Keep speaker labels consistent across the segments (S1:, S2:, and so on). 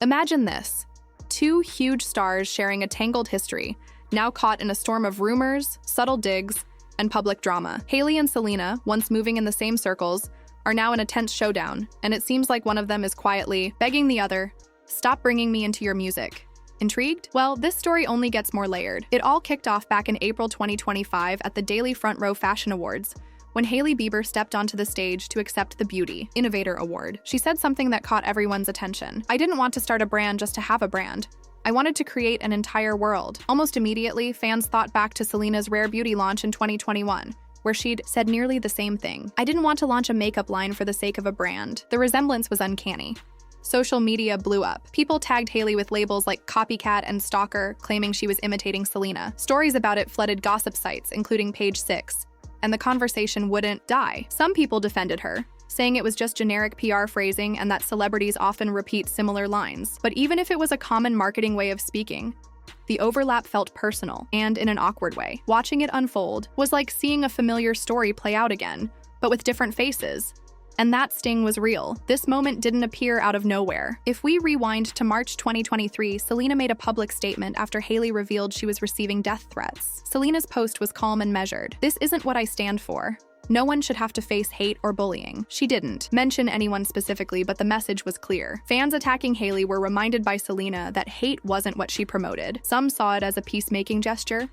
S1: Imagine this. Two huge stars sharing a tangled history, now caught in a storm of rumors, subtle digs, and public drama. Hailey and Selena, once moving in the same circles, are now in a tense showdown, and it seems like one of them is quietly begging the other, "Stop bringing me into your music." Intrigued? Well, this story only gets more layered. It all kicked off back in April 2025 at the Daily Front Row Fashion Awards, when Hailey Bieber stepped onto the stage to accept the Beauty Innovator Award. She said something that caught everyone's attention. "I didn't want to start a brand just to have a brand. I wanted to create an entire world." Almost immediately, fans thought back to Selena's Rare Beauty launch in 2021, where she'd said nearly the same thing. "I didn't want to launch a makeup line for the sake of a brand." The resemblance was uncanny. Social media blew up. People tagged Hailey with labels like copycat and stalker, claiming she was imitating Selena. Stories about it flooded gossip sites, including Page 6, and the conversation wouldn't die. Some people defended her, saying it was just generic PR phrasing and that celebrities often repeat similar lines. But even if it was a common marketing way of speaking, the overlap felt personal, and in an awkward way. Watching it unfold was like seeing a familiar story play out again, but with different faces. And that sting was real. This moment didn't appear out of nowhere. If we rewind to March 2023, Selena made a public statement after Hailey revealed she was receiving death threats. Selena's post was calm and measured. "This isn't what I stand for. No one should have to face hate or bullying." She didn't mention anyone specifically, but the message was clear. Fans attacking Hailey were reminded by Selena that hate wasn't what she promoted. Some saw it as a peacemaking gesture.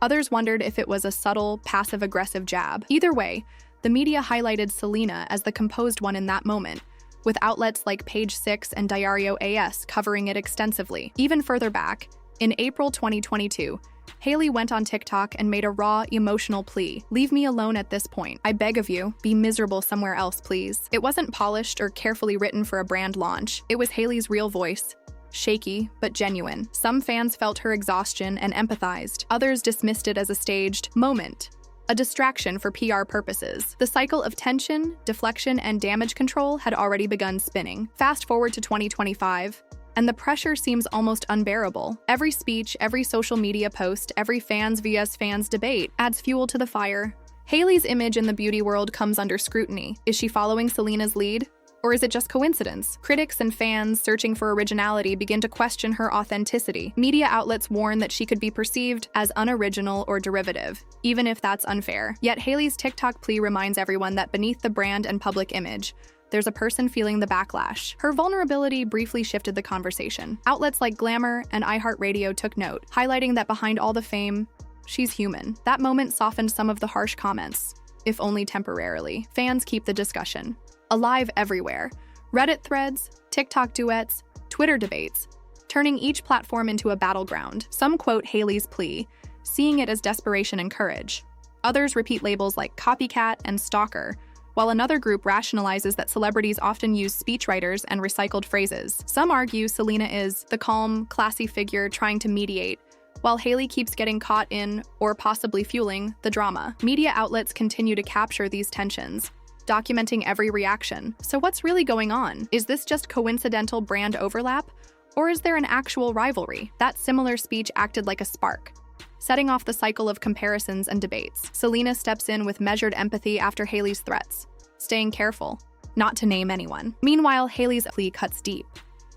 S1: Others wondered if it was a subtle, passive-aggressive jab. Either way, the media highlighted Selena as the composed one in that moment, with outlets like Page 6 and Diario AS covering it extensively. Even further back, in April 2022, Hailey went on TikTok and made a raw, emotional plea. "Leave me alone at this point. I beg of you, be miserable somewhere else, please." It wasn't polished or carefully written for a brand launch. It was Hailey's real voice, shaky but genuine. Some fans felt her exhaustion and empathized. Others dismissed it as a staged moment, a distraction for PR purposes. The cycle of tension, deflection, and damage control had already begun spinning. Fast forward to 2025, and the pressure seems almost unbearable. Every speech, every social media post, every fans vs fans debate adds fuel to the fire. Hailey's image in the beauty world comes under scrutiny. Is she following Selena's lead? Or is it just coincidence? Critics and fans searching for originality begin to question her authenticity. Media outlets warn that she could be perceived as unoriginal or derivative, even if that's unfair. Yet Hailey's TikTok plea reminds everyone that beneath the brand and public image, there's a person feeling the backlash. Her vulnerability briefly shifted the conversation. Outlets like Glamour and iHeartRadio took note, highlighting that behind all the fame, she's human. That moment softened some of the harsh comments, if only temporarily. Fans keep the discussion alive everywhere. Reddit threads, TikTok duets, Twitter debates, turning each platform into a battleground. Some quote Hailey's plea, seeing it as desperation and courage. Others repeat labels like copycat and stalker, while another group rationalizes that celebrities often use speechwriters and recycled phrases. Some argue Selena is the calm, classy figure trying to mediate, while Hailey keeps getting caught in, or possibly fueling, the drama. Media outlets continue to capture these tensions, documenting every reaction. So what's really going on? Is this just coincidental brand overlap? Or is there an actual rivalry? That similar speech acted like a spark, setting off the cycle of comparisons and debates. Selena steps in with measured empathy after Hailey's threats, staying careful not to name anyone. Meanwhile, Hailey's plea cuts deep,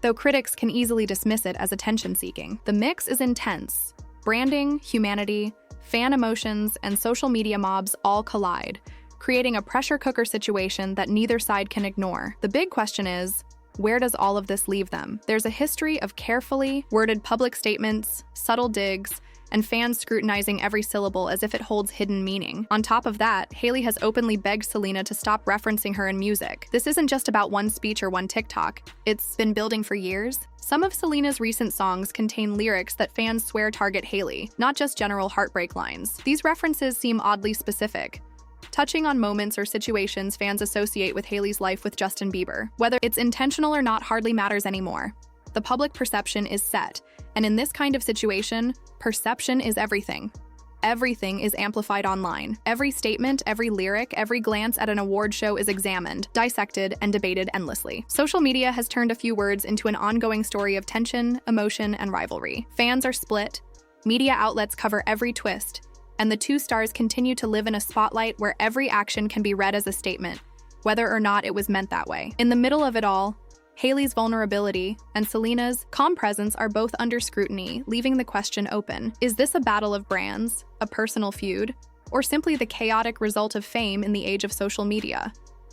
S1: though critics can easily dismiss it as attention-seeking. The mix is intense. Branding, humanity, fan emotions, and social media mobs all collide, creating a pressure cooker situation that neither side can ignore. The big question is, where does all of this leave them? There's a history of carefully worded public statements, subtle digs, and fans scrutinizing every syllable as if it holds hidden meaning. On top of that, Hailey has openly begged Selena to stop referencing her in music. This isn't just about one speech or one TikTok. It's been building for years. Some of Selena's recent songs contain lyrics that fans swear target Hailey, not just general heartbreak lines. These references seem oddly specific, touching on moments or situations fans associate with Hailey's life with Justin Bieber. Whether it's intentional or not hardly matters anymore. The public perception is set, and in this kind of situation, perception is everything. Everything is amplified online. Every statement, every lyric, every glance at an award show is examined, dissected, and debated endlessly. Social media has turned a few words into an ongoing story of tension, emotion, and rivalry. Fans are split, media outlets cover every twist, and the two stars continue to live in a spotlight where every action can be read as a statement, whether or not it was meant that way. In the middle of it all, Hailey's vulnerability and Selena's calm presence are both under scrutiny, leaving the question open. Is this a battle of brands, a personal feud, or simply the chaotic result of fame in the age of social media?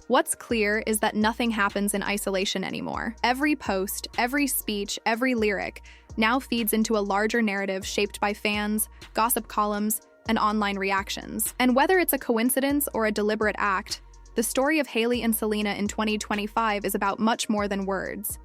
S1: What's clear is that nothing happens in isolation anymore. Every post, every speech, every lyric now feeds into a larger narrative shaped by fans, gossip columns, and online reactions. And whether it's a coincidence or a deliberate act, the story of Hailey and Selena in 2025 is about much more than words.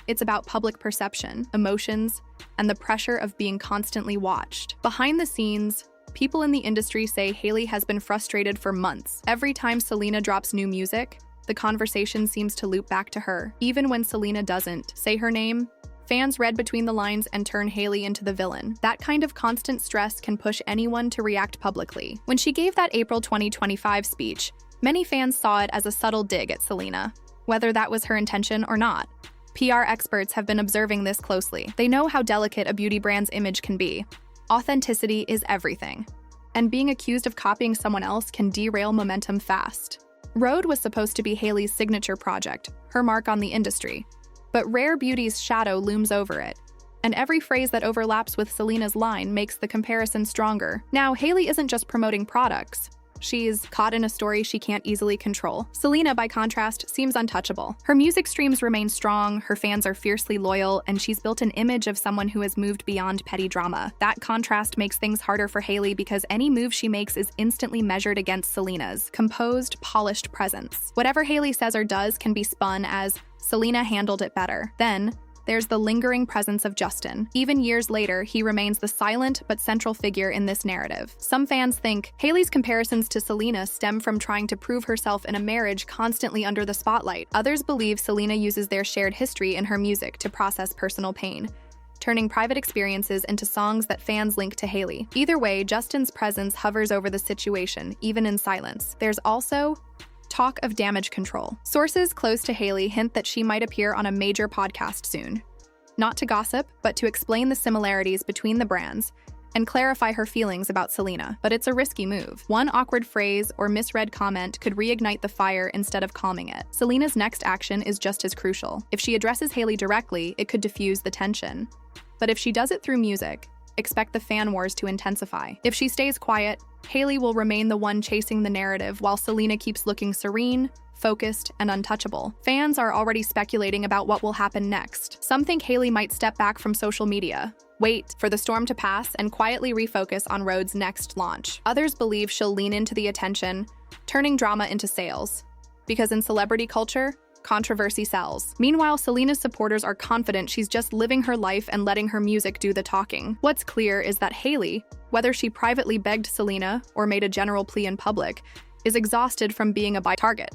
S1: It's about public perception, emotions, and the pressure of being constantly watched. Behind the scenes, people in the industry say Hailey has been frustrated for months. Every time Selena drops new music, the conversation seems to loop back to her. Even when Selena doesn't say her name, fans read between the lines and turn Hailey into the villain. That kind of constant stress can push anyone to react publicly. When she gave that April 2025 speech, many fans saw it as a subtle dig at Selena, whether that was her intention or not. PR experts have been observing this closely. They know how delicate a beauty brand's image can be. Authenticity is everything, and being accused of copying someone else can derail momentum fast. Rhode was supposed to be Hailey's signature project, her mark on the industry, but Rare Beauty's shadow looms over it, and every phrase that overlaps with Selena's line makes the comparison stronger. Now, Hailey isn't just promoting products. She's caught in a story she can't easily control. Selena, by contrast, seems untouchable. Her music streams remain strong, her fans are fiercely loyal, and she's built an image of someone who has moved beyond petty drama. That contrast makes things harder for Hailey because any move she makes is instantly measured against Selena's composed, polished presence. Whatever Hailey says or does can be spun as Selena handled it better. Then, there's the lingering presence of Justin. Even years later, he remains the silent but central figure in this narrative. Some fans think Hailey's comparisons to Selena stem from trying to prove herself in a marriage constantly under the spotlight. Others believe Selena uses their shared history in her music to process personal pain, turning private experiences into songs that fans link to Hailey. Either way, Justin's presence hovers over the situation, even in silence. There's also talk of damage control. Sources close to Hailey hint that she might appear on a major podcast soon. Not to gossip, but to explain the similarities between the brands and clarify her feelings about Selena. But it's a risky move. One awkward phrase or misread comment could reignite the fire instead of calming it. Selena's next action is just as crucial. If she addresses Hailey directly, it could diffuse the tension. But if she does it through music, expect the fan wars to intensify. If she stays quiet, Hailey will remain the one chasing the narrative while Selena keeps looking serene, focused, and untouchable. Fans are already speculating about what will happen next. Some think Hailey might step back from social media, wait for the storm to pass, and quietly refocus on Rhode's next launch. Others believe she'll lean into the attention, turning drama into sales. Because in celebrity culture, controversy sells. Meanwhile, Selena's supporters are confident she's just living her life and letting her music do the talking. What's clear is that Hailey, whether she privately begged Selena or made a general plea in public, is exhausted from being a target.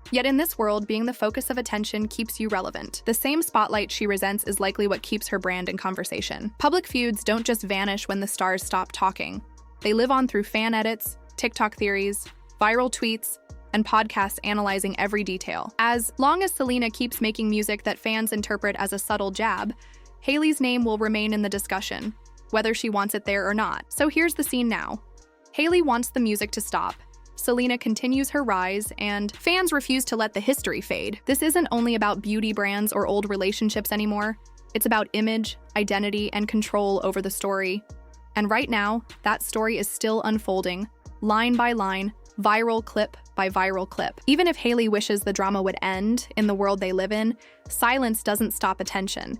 S1: Yet in this world, being the focus of attention keeps you relevant. The same spotlight she resents is likely what keeps her brand in conversation. Public feuds don't just vanish when the stars stop talking. They live on through fan edits, TikTok theories, viral tweets, and podcasts analyzing every detail. As long as Selena keeps making music that fans interpret as a subtle jab, Hailey's name will remain in the discussion, whether she wants it there or not. So here's the scene now. Hailey wants the music to stop. Selena continues her rise, and fans refuse to let the history fade. This isn't only about beauty brands or old relationships anymore. It's about image, identity, and control over the story. And right now, that story is still unfolding, line by line, viral clip by viral clip. Even if Hailey wishes the drama would end in the world they live in, silence doesn't stop attention.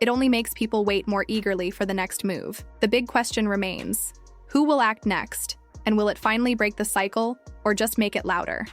S1: It only makes people wait more eagerly for the next move. The big question remains: who will act next? And will it finally break the cycle or just make it louder?